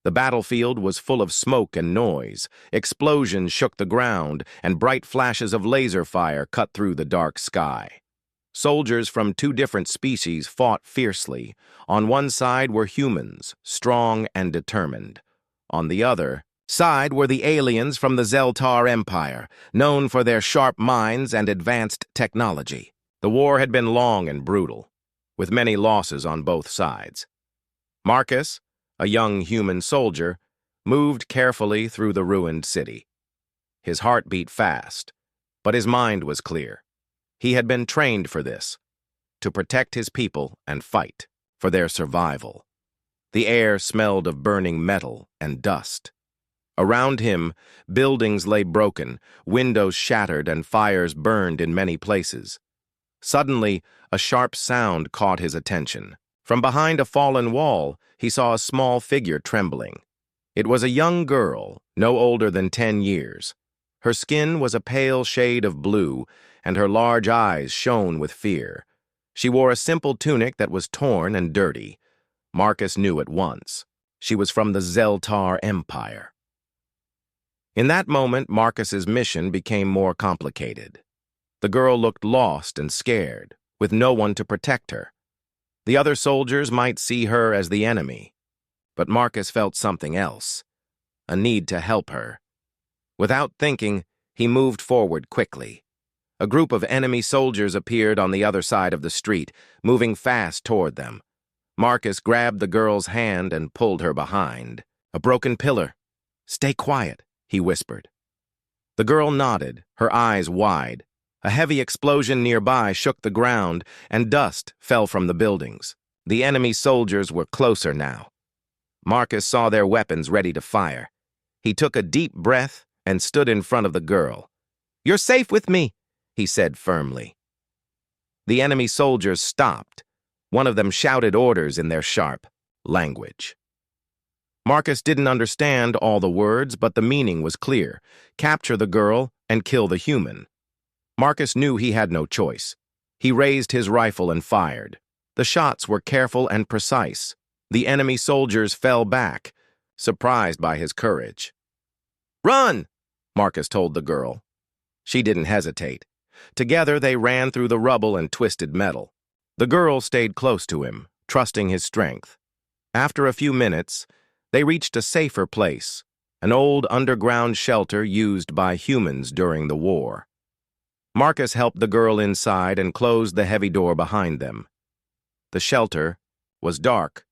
The battlefield was full of smoke and noise. Explosions shook the ground, and bright flashes of laser fire cut through the dark sky. Soldiers from two different species fought fiercely. On one side were humans, strong and determined. On the other side were the aliens from the Zeltar Empire, known for their sharp minds and advanced technology. The war had been long and brutal, with many losses on both sides. Marcus, a young human soldier, moved carefully through the ruined city. His heart beat fast, but his mind was clear. He had been trained for this, to protect his people and fight for their survival. The air smelled of burning metal and dust. Around him, buildings lay broken, windows shattered, and fires burned in many places. Suddenly, a sharp sound caught his attention. From behind a fallen wall, he saw a small figure trembling. It was a young girl, no older than 10 years. Her skin was a pale shade of blue, and her large eyes shone with fear. She wore a simple tunic that was torn and dirty. Marcus knew at once. She was from the Zeltar Empire. In that moment, Marcus's mission became more complicated. The girl looked lost and scared, with no one to protect her. The other soldiers might see her as the enemy, but Marcus felt something else, a need to help her. Without thinking, he moved forward quickly. A group of enemy soldiers appeared on the other side of the street, moving fast toward them. Marcus grabbed the girl's hand and pulled her behind. "A broken pillar. Stay quiet," he whispered. The girl nodded, her eyes wide. A heavy explosion nearby shook the ground, and dust fell from the buildings. The enemy soldiers were closer now. Marcus saw their weapons ready to fire. He took a deep breath and stood in front of the girl. "You're safe with me," he said firmly. The enemy soldiers stopped. One of them shouted orders in their sharp language. Marcus didn't understand all the words, but the meaning was clear. Capture the girl and kill the human. Marcus knew he had no choice. He raised his rifle and fired. The shots were careful and precise. The enemy soldiers fell back, surprised by his courage. "Run!" Marcus told the girl. She didn't hesitate. Together they ran through the rubble and twisted metal. The girl stayed close to him, trusting his strength. After a few minutes, they reached a safer place, an old underground shelter used by humans during the war. Marcus helped the girl inside and closed the heavy door behind them. The shelter was dark,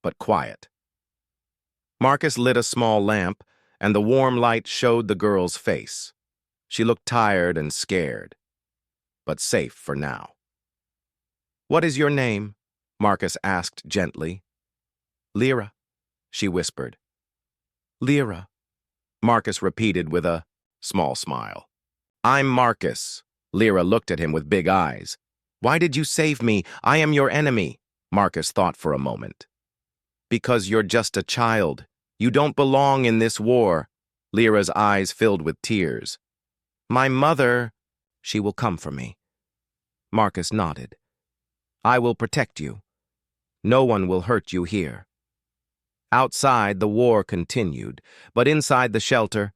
but quiet. Marcus lit a small lamp, and the warm light showed the girl's face. She looked tired and scared, but safe for now. "What is your name?" Marcus asked gently. "Lyra," she whispered. "Lyra," Marcus repeated with a small smile. "I'm Marcus." Lyra looked at him with big eyes. "Why did you save me? I am your enemy." Marcus thought for a moment. "Because you're just a child. You don't belong in this war." Lyra's eyes filled with tears. "My mother, she will come for me." Marcus nodded. "I will protect you. No one will hurt you here." Outside, the war continued, but inside the shelter,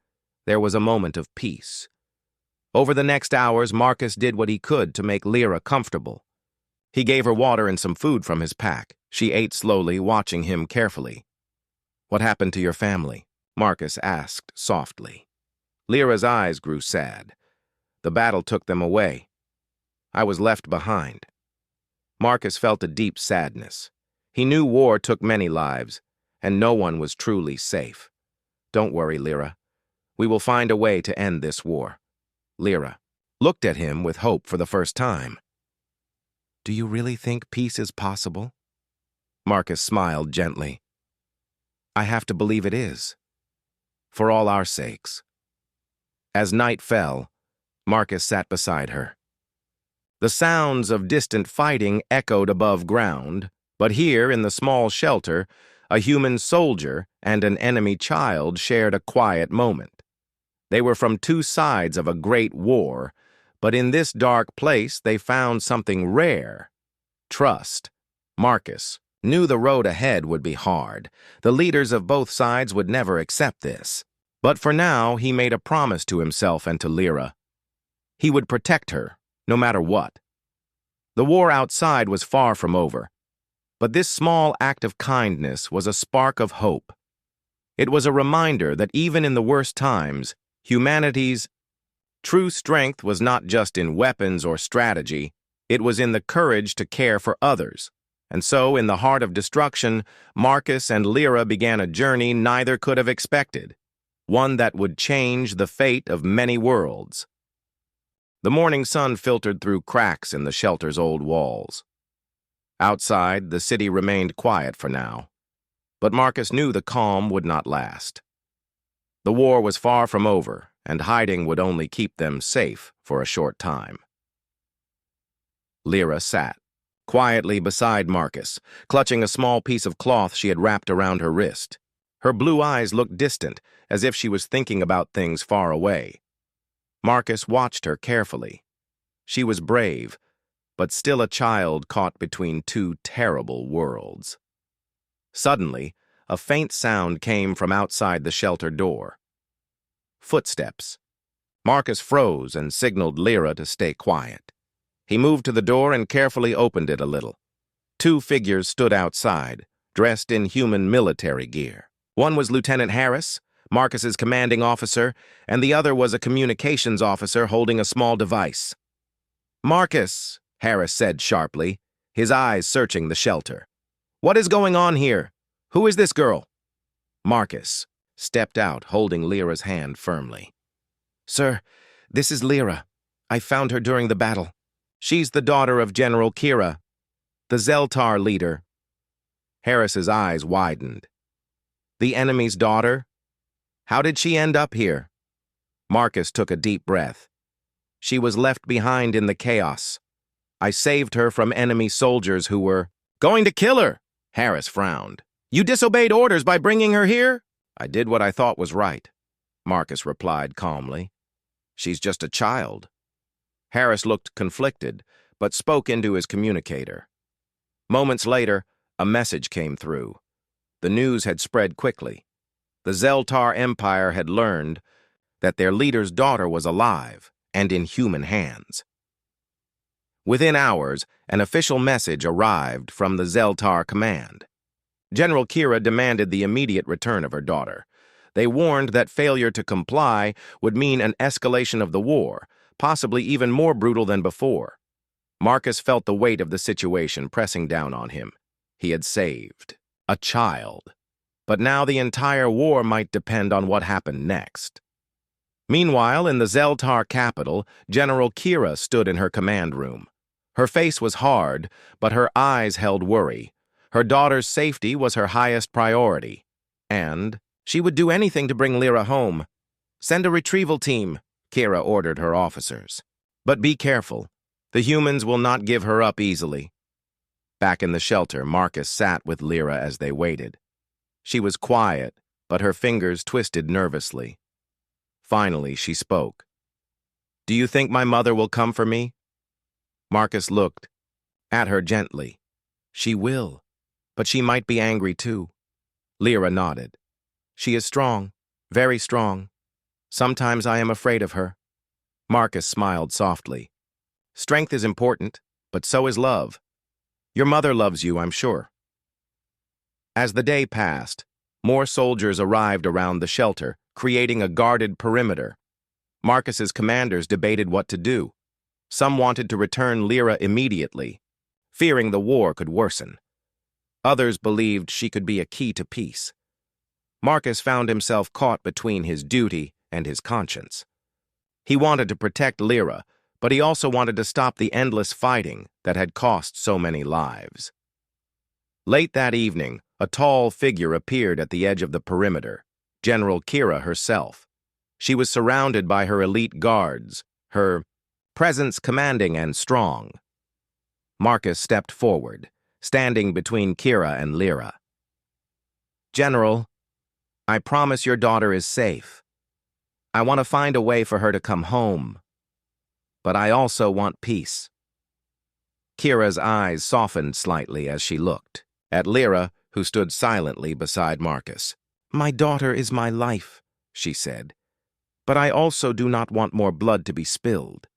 there was a moment of peace. Over the next hours, Marcus did what he could to make Lyra comfortable. He gave her water and some food from his pack. She ate slowly, watching him carefully. "What happened to your family?" Marcus asked softly. Lyra's eyes grew sad. "The battle took them away. I was left behind." Marcus felt a deep sadness. He knew war took many lives, and no one was truly safe. "Don't worry, Lyra. We will find a way to end this war." Lyra looked at him with hope for the first time. "Do you really think peace is possible?" Marcus smiled gently. "I have to believe it is, for all our sakes." As night fell, Marcus sat beside her. The sounds of distant fighting echoed above ground, but here in the small shelter, a human soldier and an enemy child shared a quiet moment. They were from two sides of a great war, but in this dark place they found something rare: trust. Marcus knew the road ahead would be hard. The leaders of both sides would never accept this. But for now, he made a promise to himself and to Lyra. He would protect her, no matter what. The war outside was far from over, but this small act of kindness was a spark of hope. It was a reminder that even in the worst times, humanity's true strength was not just in weapons or strategy, it was in the courage to care for others. And so, in the heart of destruction, Marcus and Lyra began a journey neither could have expected, one that would change the fate of many worlds. The morning sun filtered through cracks in the shelter's old walls. Outside, the city remained quiet for now, but Marcus knew the calm would not last. The war was far from over, and hiding would only keep them safe for a short time. Lyra sat quietly beside Marcus, clutching a small piece of cloth she had wrapped around her wrist. Her blue eyes looked distant, as if she was thinking about things far away. Marcus watched her carefully. She was brave, but still a child caught between two terrible worlds. Suddenly, a faint sound came from outside the shelter door. Footsteps. Marcus froze and signaled Lyra to stay quiet. He moved to the door and carefully opened it a little. Two figures stood outside, dressed in human military gear. One was Lieutenant Harris, Marcus's commanding officer, and the other was a communications officer holding a small device. "Marcus," Harris said sharply, his eyes searching the shelter. "What is going on here? Who is this girl?" Marcus stepped out, holding Lyra's hand firmly. "Sir, this is Lyra. I found her during the battle. She's the daughter of General Kira, the Zeltar leader." Harris's eyes widened. "The enemy's daughter? How did she end up here?" Marcus took a deep breath. "She was left behind in the chaos. I saved her from enemy soldiers who were going to kill her." Harris frowned. "You disobeyed orders by bringing her here?" "I did what I thought was right," Marcus replied calmly. "She's just a child." Harris looked conflicted, but spoke into his communicator. Moments later, a message came through. The news had spread quickly. The Zeltar Empire had learned that their leader's daughter was alive and in human hands. Within hours, an official message arrived from the Zeltar command. General Kira demanded the immediate return of her daughter. They warned that failure to comply would mean an escalation of the war, possibly even more brutal than before. Marcus felt the weight of the situation pressing down on him. He had saved a child, but now the entire war might depend on what happened next. Meanwhile, in the Zeltar capital, General Kira stood in her command room. Her face was hard, but her eyes held worry. Her daughter's safety was her highest priority, and she would do anything to bring Lyra home. "Send a retrieval team," Kira ordered her officers. "But be careful. The humans will not give her up easily." Back in the shelter, Marcus sat with Lyra as they waited. She was quiet, but her fingers twisted nervously. Finally, she spoke. "Do you think my mother will come for me?" Marcus looked at her gently. "She will, but she might be angry too." Lyra nodded. "She is strong, very strong. Sometimes I am afraid of her." Marcus smiled softly. "Strength is important, but so is love. Your mother loves you, I'm sure." As the day passed, more soldiers arrived around the shelter, creating a guarded perimeter. Marcus's commanders debated what to do. Some wanted to return Lyra immediately, fearing the war could worsen. Others believed she could be a key to peace. Marcus found himself caught between his duty and his conscience. He wanted to protect Lyra, but he also wanted to stop the endless fighting that had cost so many lives. Late that evening, a tall figure appeared at the edge of the perimeter, General Kira herself. She was surrounded by her elite guards, her presence commanding and strong. Marcus stepped forward, standing between Kira and Lyra. "General, I promise your daughter is safe. I want to find a way for her to come home. But I also want peace." Kira's eyes softened slightly as she looked at Lyra, who stood silently beside Marcus. "My daughter is my life," she said, "but I also do not want more blood to be spilled."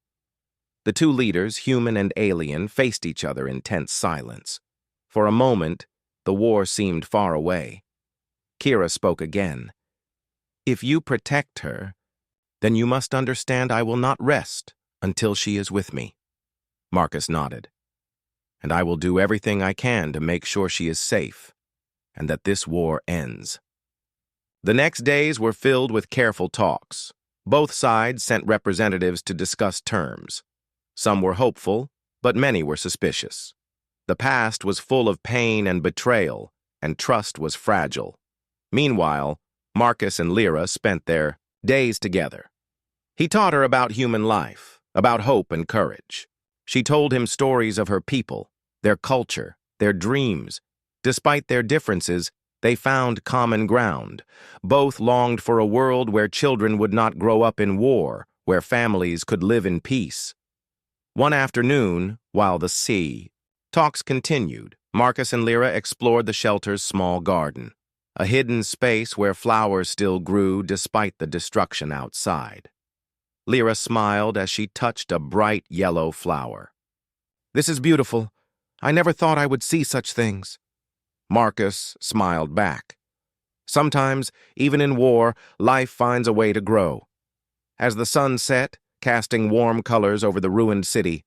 The two leaders, human and alien, faced each other in tense silence. For a moment, the war seemed far away. Kira spoke again. "If you protect her, then you must understand I will not rest until she is with me." Marcus nodded. "And I will do everything I can to make sure she is safe, and that this war ends." The next days were filled with careful talks. Both sides sent representatives to discuss terms. Some were hopeful, but many were suspicious. The past was full of pain and betrayal, and trust was fragile. Meanwhile, Marcus and Lyra spent their days together. He taught her about human life, about hope and courage. She told him stories of her people, their culture, their dreams. Despite their differences, they found common ground. Both longed for a world where children would not grow up in war, where families could live in peace. One afternoon, while the talks continued, Marcus and Lyra explored the shelter's small garden, a hidden space where flowers still grew despite the destruction outside. Lyra smiled as she touched a bright yellow flower. "This is beautiful. I never thought I would see such things." Marcus smiled back. Sometimes, even in war, life finds a way to grow. As the sun set, casting warm colors over the ruined city,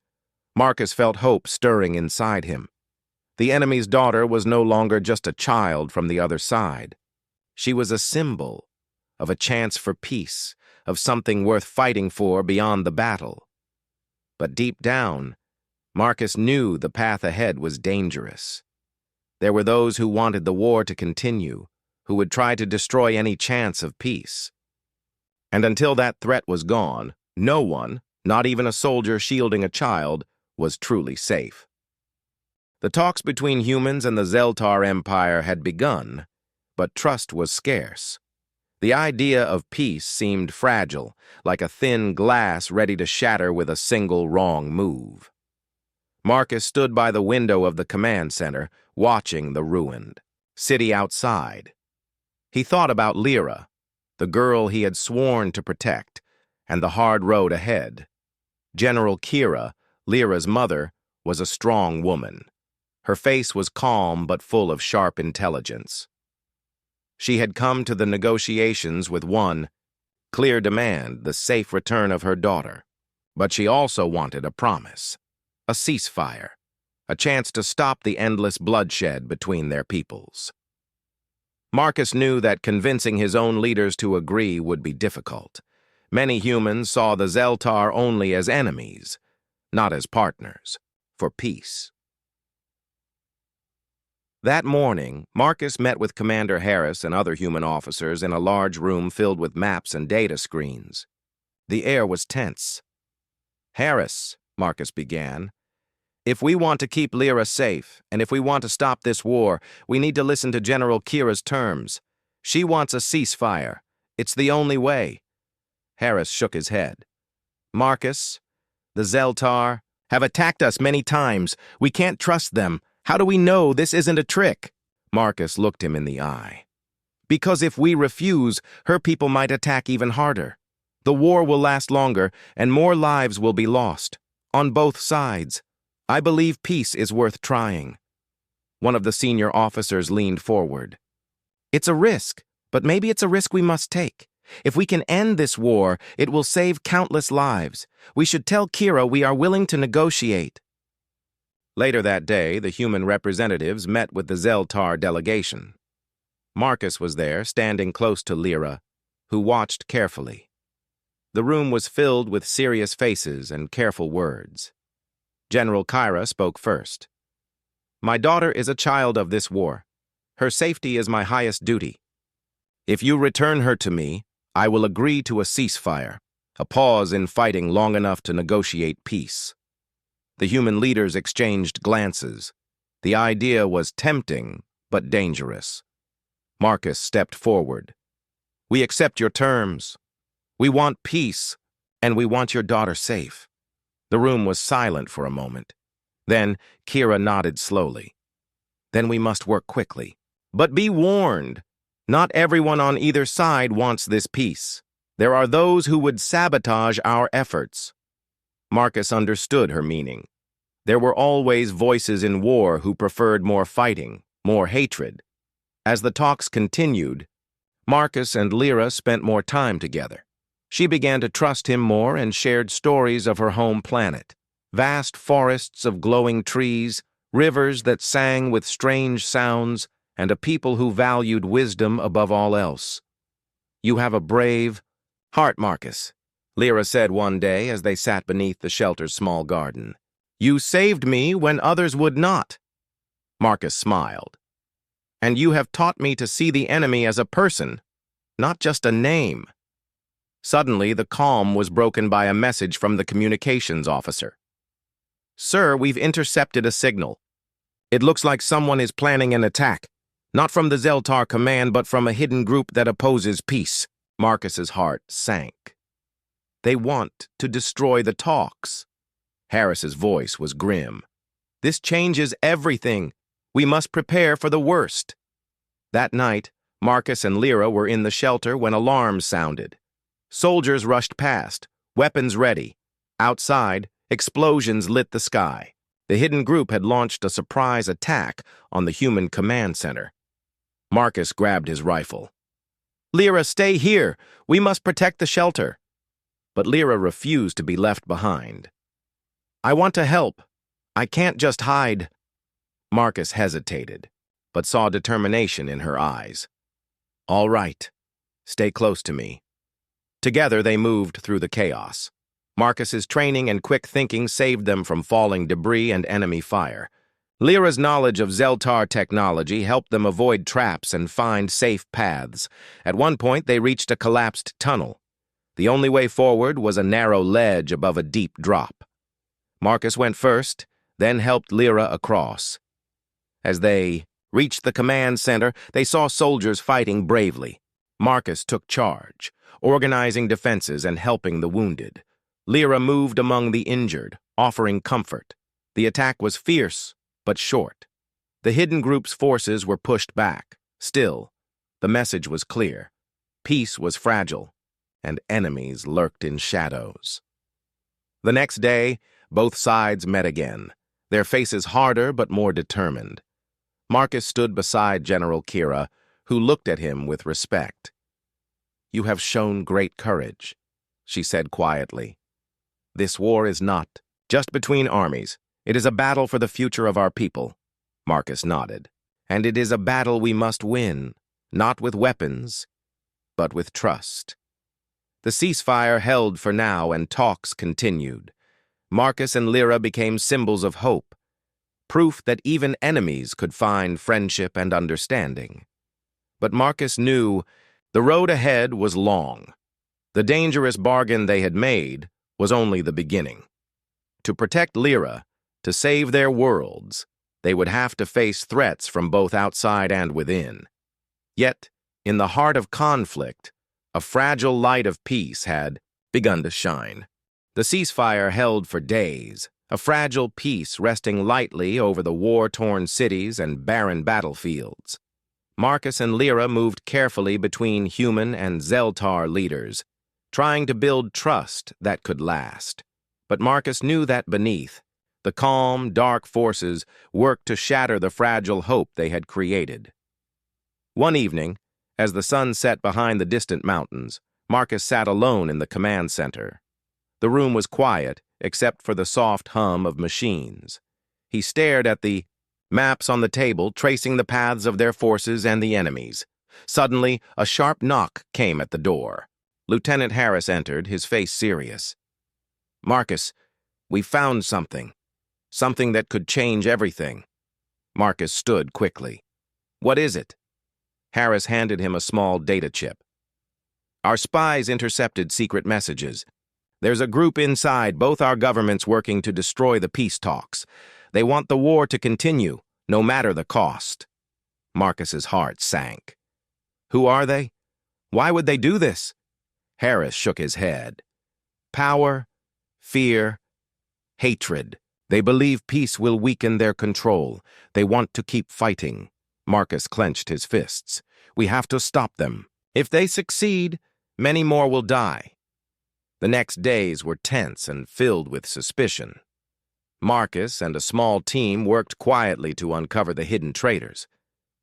Marcus felt hope stirring inside him. The enemy's daughter was no longer just a child from the other side. She was a symbol of a chance for peace, of something worth fighting for beyond the battle. But deep down, Marcus knew the path ahead was dangerous. There were those who wanted the war to continue, who would try to destroy any chance of peace. And until that threat was gone, no one, not even a soldier shielding a child, was truly safe. The talks between humans and the Zeltar Empire had begun, but trust was scarce. The idea of peace seemed fragile, like a thin glass ready to shatter with a single wrong move. Marcus stood by the window of the command center, watching the ruined city outside. He thought about Lyra, the girl he had sworn to protect, and the hard road ahead. General Kira, Lyra's mother, was a strong woman. Her face was calm but full of sharp intelligence. She had come to the negotiations with one clear demand, the safe return of her daughter. But she also wanted a promise, a ceasefire, a chance to stop the endless bloodshed between their peoples. Marcus knew that convincing his own leaders to agree would be difficult. Many humans saw the Zeltar only as enemies, not as partners, for peace. That morning, Marcus met with Commander Harris and other human officers in a large room filled with maps and data screens. The air was tense. "Harris," Marcus began, "if we want to keep Lyra safe, and if we want to stop this war, we need to listen to General Kira's terms. She wants a ceasefire. It's the only way." Harris shook his head. "Marcus, the Zeltar have attacked us many times. We can't trust them. How do we know this isn't a trick?" Marcus looked him in the eye. "Because if we refuse, her people might attack even harder. The war will last longer, and more lives will be lost. On both sides. I believe peace is worth trying." One of the senior officers leaned forward. "It's a risk, but maybe it's a risk we must take. If we can end this war, it will save countless lives. We should tell Kira we are willing to negotiate." Later that day, the human representatives met with the Zeltar delegation. Marcus was there, standing close to Lyra, who watched carefully. The room was filled with serious faces and careful words. General Kira spoke first. "My daughter is a child of this war. Her safety is my highest duty. If you return her to me, I will agree to a ceasefire, a pause in fighting long enough to negotiate peace." The human leaders exchanged glances. The idea was tempting, but dangerous. Marcus stepped forward. "We accept your terms. We want peace, and we want your daughter safe." The room was silent for a moment. Then Kira nodded slowly. Then we must work quickly. But be warned, not everyone on either side wants this peace. There are those who would sabotage our efforts. Marcus understood her meaning. There were always voices in war who preferred more fighting, more hatred. As the talks continued, Marcus and Lyra spent more time together. She began to trust him more and shared stories of her home planet. Vast forests of glowing trees, rivers that sang with strange sounds, and a people who valued wisdom above all else. "You have a brave heart, Marcus," Lyra said one day as they sat beneath the shelter's small garden. "You saved me when others would not." Marcus smiled. "And you have taught me to see the enemy as a person, not just a name." Suddenly, the calm was broken by a message from the communications officer. "Sir, we've intercepted a signal. It looks like someone is planning an attack, not from the Zeltar command, but from a hidden group that opposes peace." Marcus's heart sank. "They want to destroy the talks." Harris's voice was grim. "This changes everything. We must prepare for the worst." That night, Marcus and Lyra were in the shelter when alarms sounded. Soldiers rushed past, weapons ready. Outside, explosions lit the sky. The hidden group had launched a surprise attack on the human command center. Marcus grabbed his rifle. "Lyra, stay here. We must protect the shelter." But Lyra refused to be left behind. "I want to help. I can't just hide." Marcus hesitated, but saw determination in her eyes. "All right. Stay close to me." Together they moved through the chaos. Marcus's training and quick thinking saved them from falling debris and enemy fire. Lyra's knowledge of Zeltar technology helped them avoid traps and find safe paths. At one point, they reached a collapsed tunnel. The only way forward was a narrow ledge above a deep drop. Marcus went first, then helped Lyra across. As they reached the command center, they saw soldiers fighting bravely. Marcus took charge, organizing defenses and helping the wounded. Lyra moved among the injured, offering comfort. The attack was fierce, but short. The hidden group's forces were pushed back. Still, the message was clear. Peace was fragile, and enemies lurked in shadows. The next day, both sides met again, their faces harder but more determined. Marcus stood beside General Kira, who looked at him with respect. "You have shown great courage," she said quietly. "This war is not just between armies. It is a battle for the future of our people." Marcus nodded. "And it is a battle we must win, not with weapons, but with trust." The ceasefire held for now, and talks continued. Marcus and Lyra became symbols of hope, proof that even enemies could find friendship and understanding. But Marcus knew the road ahead was long. The dangerous bargain they had made was only the beginning. To protect Lyra, to save their worlds, they would have to face threats from both outside and within. Yet, in the heart of conflict, a fragile light of peace had begun to shine. The ceasefire held for days, a fragile peace resting lightly over the war-torn cities and barren battlefields. Marcus and Lyra moved carefully between human and Zeltar leaders, trying to build trust that could last. But Marcus knew that beneath, the calm, dark forces worked to shatter the fragile hope they had created. One evening, as the sun set behind the distant mountains, Marcus sat alone in the command center. The room was quiet, except for the soft hum of machines. He stared at the maps on the table, tracing the paths of their forces and the enemies. Suddenly, a sharp knock came at the door. Lieutenant Harris entered, his face serious. "Marcus, we found something. Something that could change everything." Marcus stood quickly. "What is it?" Harris handed him a small data chip. "Our spies intercepted secret messages. There's a group inside both our governments working to destroy the peace talks. They want the war to continue, no matter the cost." Marcus's heart sank. "Who are they? Why would they do this?" Harris shook his head. "Power, fear, hatred. They believe peace will weaken their control. They want to keep fighting. Marcus clenched his fists. We have to stop them. If they succeed, many more will die. The next days were tense and filled with suspicion. Marcus and a small team worked quietly to uncover the hidden traitors,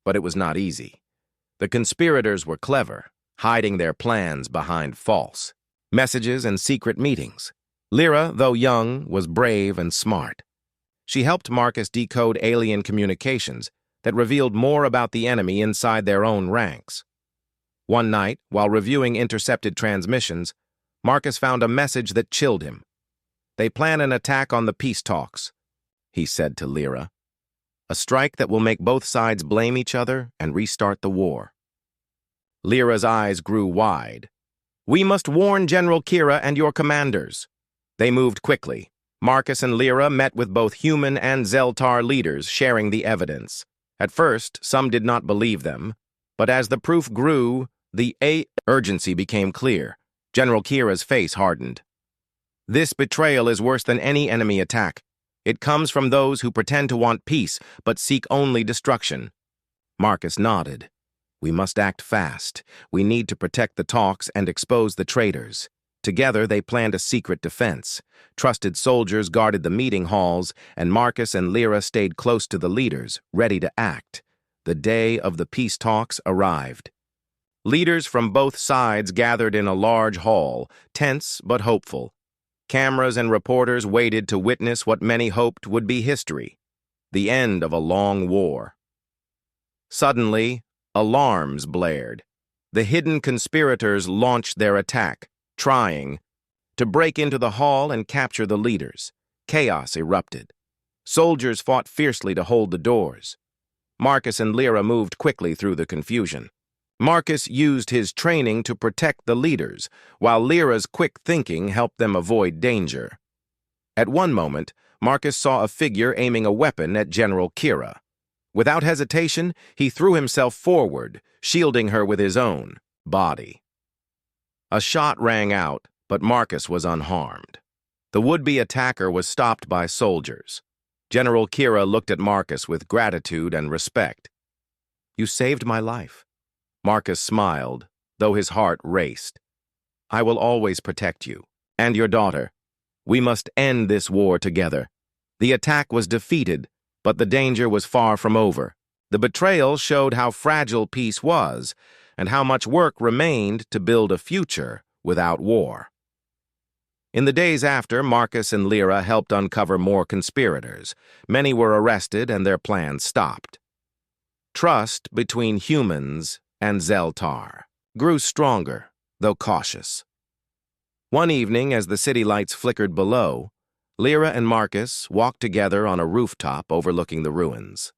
but it was not easy. The conspirators were clever, hiding their plans behind false messages and secret meetings. Lyra, though young, was brave and smart. She helped Marcus decode alien communications that revealed more about the enemy inside their own ranks. One night, while reviewing intercepted transmissions, Marcus found a message that chilled him. They plan an attack on the peace talks, he said to Lyra. A strike that will make both sides blame each other and restart the war. Lyra's eyes grew wide. We must warn General Kira and your commanders. They moved quickly. Marcus and Lyra met with both human and Zeltar leaders, sharing the evidence. At first, some did not believe them, but as the proof grew, the urgency became clear. General Kira's face hardened. This betrayal is worse than any enemy attack. It comes from those who pretend to want peace, but seek only destruction. Marcus nodded. We must act fast. We need to protect the talks and expose the traitors. Together, they planned a secret defense. Trusted soldiers guarded the meeting halls, and Marcus and Lyra stayed close to the leaders, ready to act. The day of the peace talks arrived. Leaders from both sides gathered in a large hall, tense but hopeful. Cameras and reporters waited to witness what many hoped would be history, the end of a long war. Suddenly, alarms blared. The hidden conspirators launched their attack, trying to break into the hall and capture the leaders. Chaos erupted. Soldiers fought fiercely to hold the doors. Marcus and Lyra moved quickly through the confusion. Marcus used his training to protect the leaders, while Lyra's quick thinking helped them avoid danger. At one moment, Marcus saw a figure aiming a weapon at General Kira. Without hesitation, he threw himself forward, shielding her with his own body. A shot rang out, but Marcus was unharmed. The would-be attacker was stopped by soldiers. General Kira looked at Marcus with gratitude and respect. You saved my life. Marcus smiled, though his heart raced. I will always protect you, and your daughter. We must end this war together. The attack was defeated, but the danger was far from over. The betrayal showed how fragile peace was, and how much work remained to build a future without war. In the days after, Marcus and Lyra helped uncover more conspirators. Many were arrested and their plans stopped. Trust between humans and Zeltar grew stronger, though cautious. One evening, as the city lights flickered below, Lyra and Marcus walked together on a rooftop overlooking the ruins.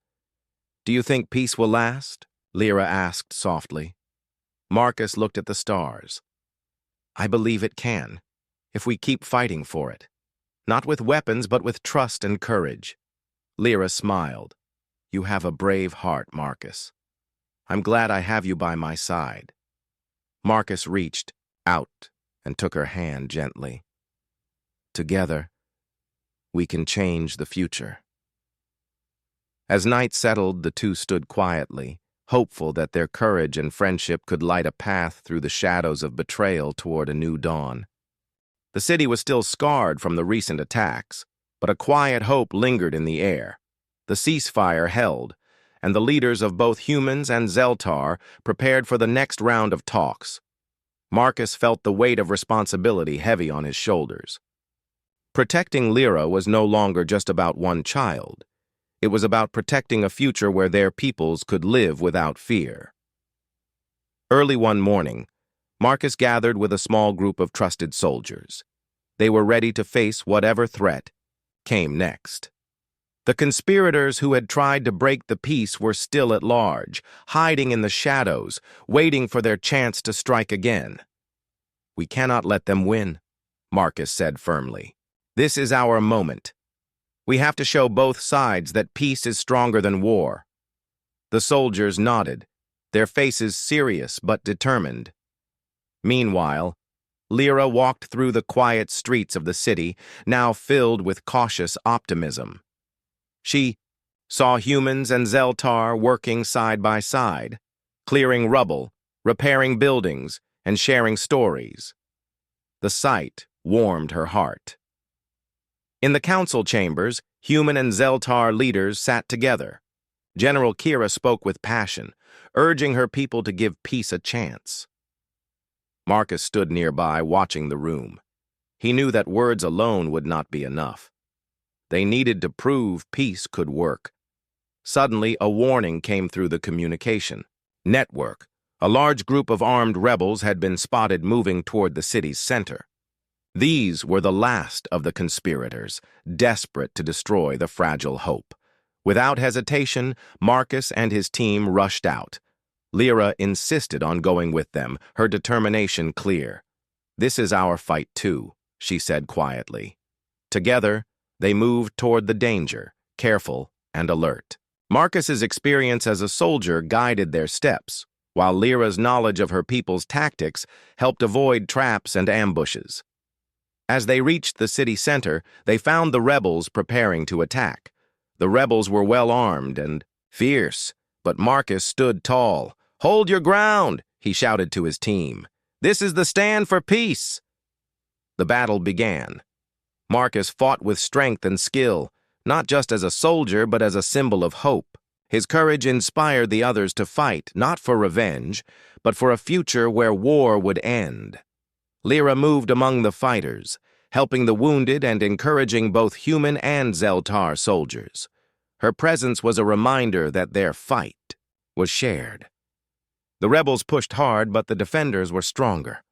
Do you think peace will last? Lyra asked softly. Marcus looked at the stars. I believe it can, if we keep fighting for it. Not with weapons, but with trust and courage. Lyra smiled. You have a brave heart, Marcus. I'm glad I have you by my side. Marcus reached out and took her hand gently. Together, we can change the future. As night settled, the two stood quietly, hopeful that their courage and friendship could light a path through the shadows of betrayal toward a new dawn. The city was still scarred from the recent attacks, but a quiet hope lingered in the air. The ceasefire held, and the leaders of both humans and Zeltar prepared for the next round of talks. Marcus felt the weight of responsibility heavy on his shoulders. Protecting Lyra was no longer just about one child. It was about protecting a future where their peoples could live without fear. Early one morning, Marcus gathered with a small group of trusted soldiers. They were ready to face whatever threat came next. The conspirators who had tried to break the peace were still at large, hiding in the shadows, waiting for their chance to strike again. We cannot let them win, Marcus said firmly. This is our moment. We have to show both sides that peace is stronger than war. The soldiers nodded, their faces serious but determined. Meanwhile, Lyra walked through the quiet streets of the city, now filled with cautious optimism. She saw humans and Zeltar working side by side, clearing rubble, repairing buildings, and sharing stories. The sight warmed her heart. In the council chambers, human and Zeltar leaders sat together. General Kira spoke with passion, urging her people to give peace a chance. Marcus stood nearby, watching the room. He knew that words alone would not be enough. They needed to prove peace could work. Suddenly, a warning came through the communication. Network. A large group of armed rebels had been spotted moving toward the city's center. These were the last of the conspirators, desperate to destroy the fragile hope. Without hesitation, Marcus and his team rushed out. Lyra insisted on going with them, her determination clear. "This is our fight too," she said quietly. Together, they moved toward the danger, careful and alert. Marcus's experience as a soldier guided their steps, while Lyra's knowledge of her people's tactics helped avoid traps and ambushes. As they reached the city center, they found the rebels preparing to attack. The rebels were well armed and fierce, but Marcus stood tall. "Hold your ground," he shouted to his team. "This is the stand for peace." The battle began. Marcus fought with strength and skill, not just as a soldier but as a symbol of hope. His courage inspired the others to fight, not for revenge, but for a future where war would end. Lyra moved among the fighters, helping the wounded and encouraging both human and Zeltar soldiers. Her presence was a reminder that their fight was shared. The rebels pushed hard, but the defenders were stronger.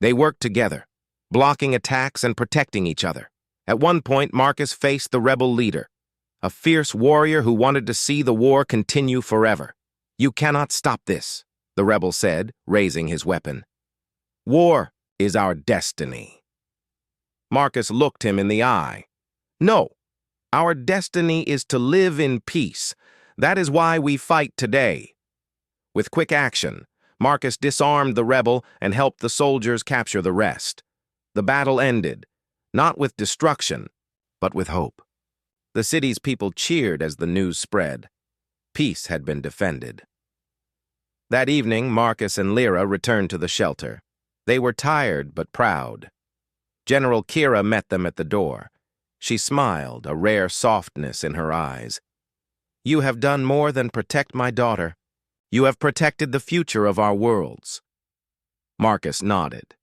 They worked together, blocking attacks and protecting each other. At one point, Marcus faced the rebel leader, a fierce warrior who wanted to see the war continue forever. "You cannot stop this," the rebel said, raising his weapon. "War is our destiny." Marcus looked him in the eye. "No, our destiny is to live in peace. That is why we fight today." With quick action, Marcus disarmed the rebel and helped the soldiers capture the rest. The battle ended, not with destruction, but with hope. The city's people cheered as the news spread. Peace had been defended. That evening, Marcus and Lyra returned to the shelter. They were tired but proud. General Kira met them at the door. She smiled, a rare softness in her eyes. "You have done more than protect my daughter. You have protected the future of our worlds." Marcus nodded.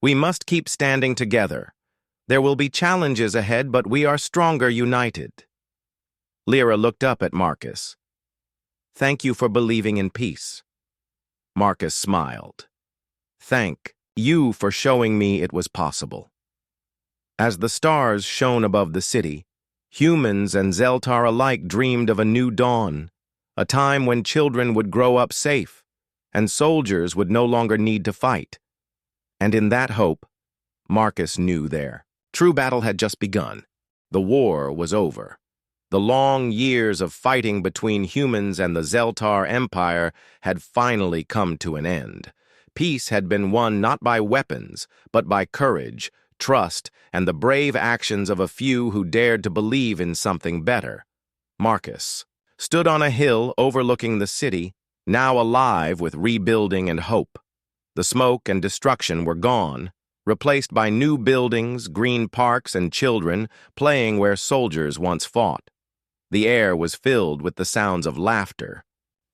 "We must keep standing together. There will be challenges ahead, but we are stronger united." Lyra looked up at Marcus. "Thank you for believing in peace." Marcus smiled. "Thank you for showing me it was possible." As the stars shone above the city, humans and Zeltar alike dreamed of a new dawn, a time when children would grow up safe, and soldiers would no longer need to fight. And in that hope, Marcus knew their true battle had just begun. The war was over. The long years of fighting between humans and the Zeltar Empire had finally come to an end. Peace had been won not by weapons, but by courage, trust, and the brave actions of a few who dared to believe in something better. Marcus stood on a hill overlooking the city, now alive with rebuilding and hope. The smoke and destruction were gone, replaced by new buildings, green parks, and children playing where soldiers once fought. The air was filled with the sounds of laughter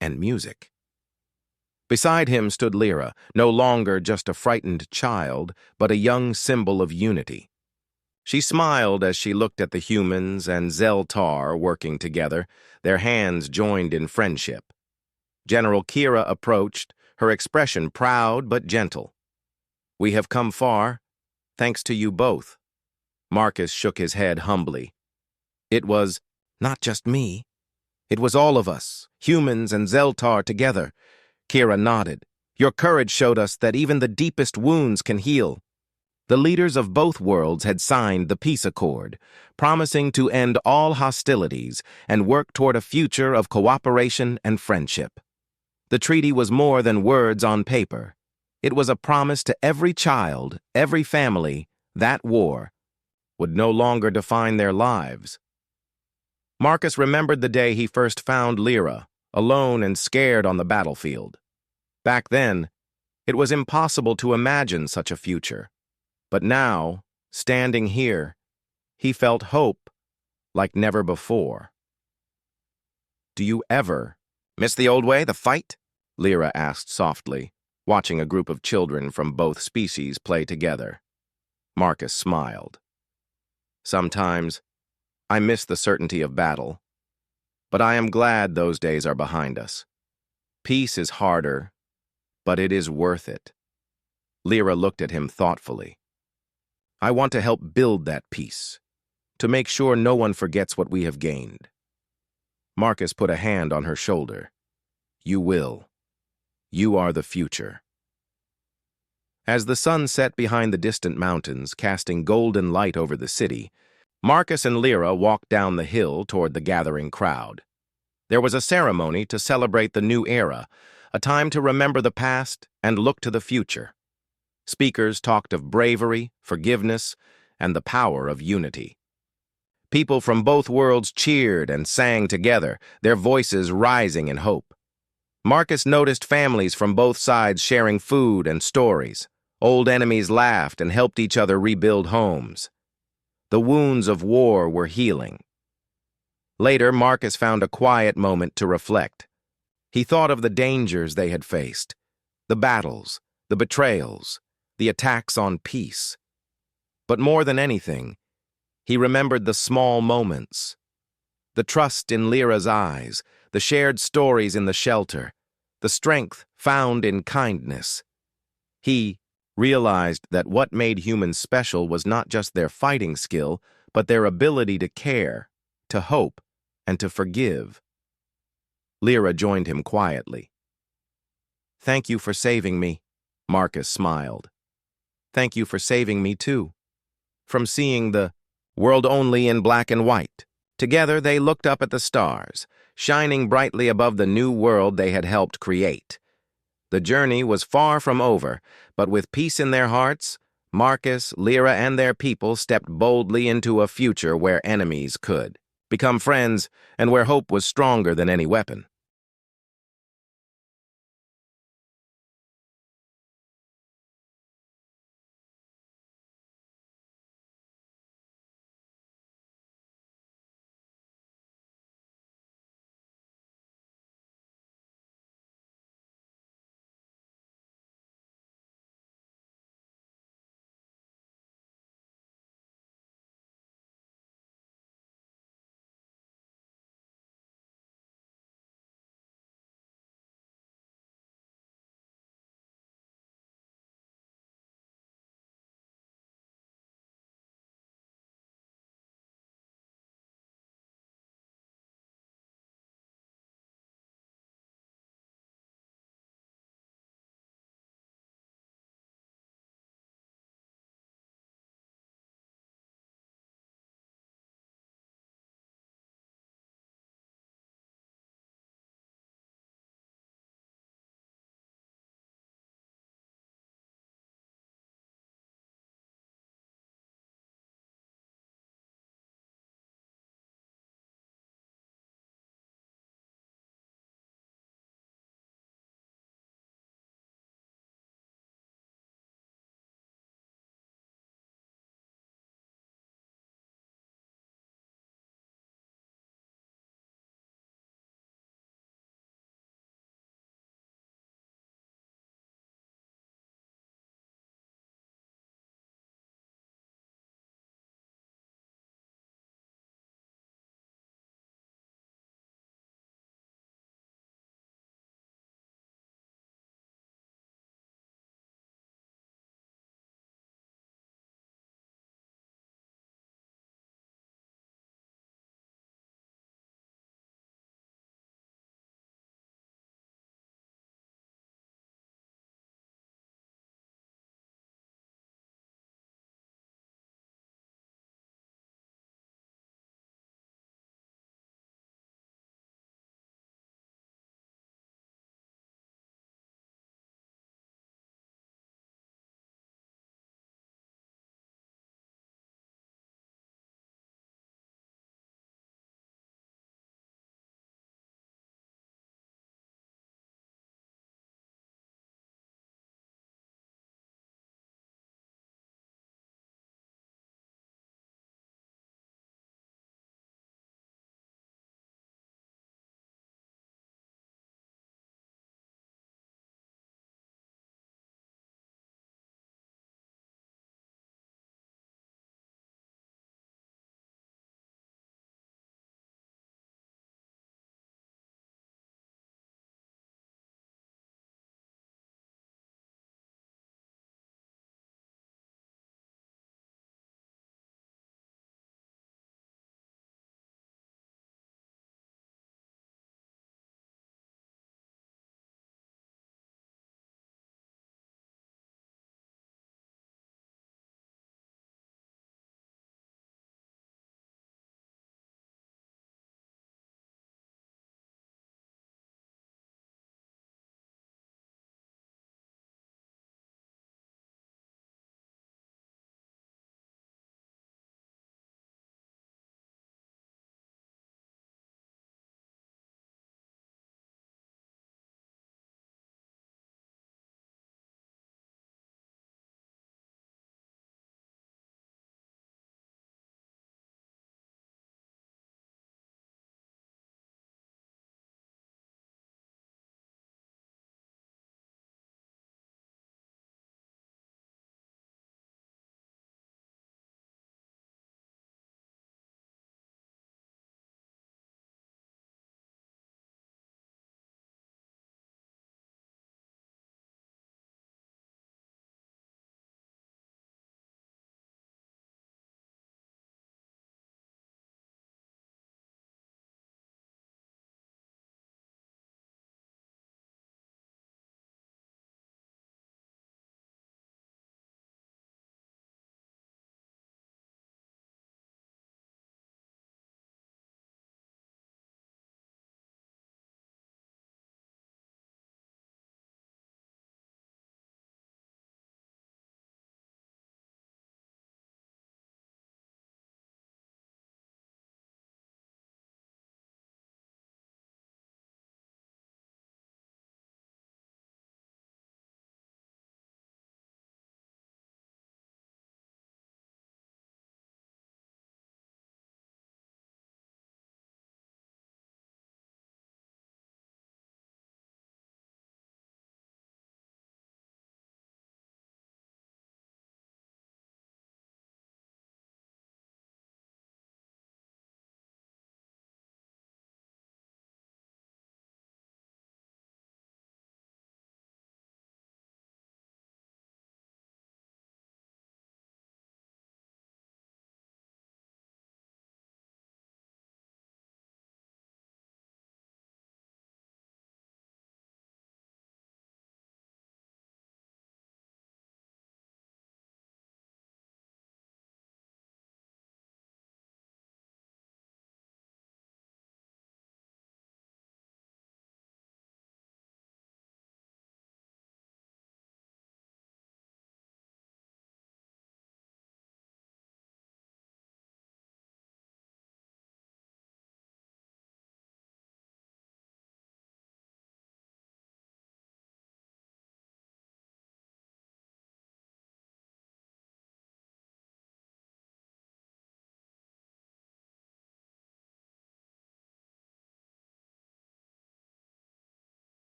and music. Beside him stood Lyra, no longer just a frightened child, but a young symbol of unity. She smiled as she looked at the humans and Zeltar working together, their hands joined in friendship. General Kira approached, her expression proud but gentle. "We have come far, thanks to you both." Marcus shook his head humbly. "It was not just me. It was all of us, humans and Zeltar together." Kira nodded. "Your courage showed us that even the deepest wounds can heal." The leaders of both worlds had signed the peace accord, promising to end all hostilities and work toward a future of cooperation and friendship. The treaty was more than words on paper. It was a promise to every child, every family, that war would no longer define their lives. Marcus remembered the day he first found Lyra, alone and scared on the battlefield. Back then, it was impossible to imagine such a future. But now, standing here, he felt hope like never before. "Do you ever miss the old way, the fight?" Lyra asked softly, watching a group of children from both species play together. Marcus smiled. "Sometimes, I miss the certainty of battle, but I am glad those days are behind us. Peace is harder, but it is worth it." Lyra looked at him thoughtfully. "I want to help build that peace, to make sure no one forgets what we have gained." Marcus put a hand on her shoulder. "You will. You are the future." As the sun set behind the distant mountains, casting golden light over the city, Marcus and Lyra walked down the hill toward the gathering crowd. There was a ceremony to celebrate the new era, a time to remember the past and look to the future. Speakers talked of bravery, forgiveness, and the power of unity. People from both worlds cheered and sang together, their voices rising in hope. Marcus noticed families from both sides sharing food and stories. Old enemies laughed and helped each other rebuild homes. The wounds of war were healing. Later, Marcus found a quiet moment to reflect. He thought of the dangers they had faced, the battles, the betrayals, the attacks on peace. But more than anything, he remembered the small moments. The trust in Lyra's eyes, the shared stories in the shelter, the strength found in kindness. He realized that what made humans special was not just their fighting skill, but their ability to care, to hope, and to forgive. Lyra joined him quietly. "Thank you for saving me," Marcus smiled. "Thank you for saving me, too. From seeing the world only in black and white." Together they looked up at the stars, shining brightly above the new world they had helped create. The journey was far from over, but with peace in their hearts, Marcus, Lyra, and their people stepped boldly into a future where enemies could become friends and where hope was stronger than any weapon.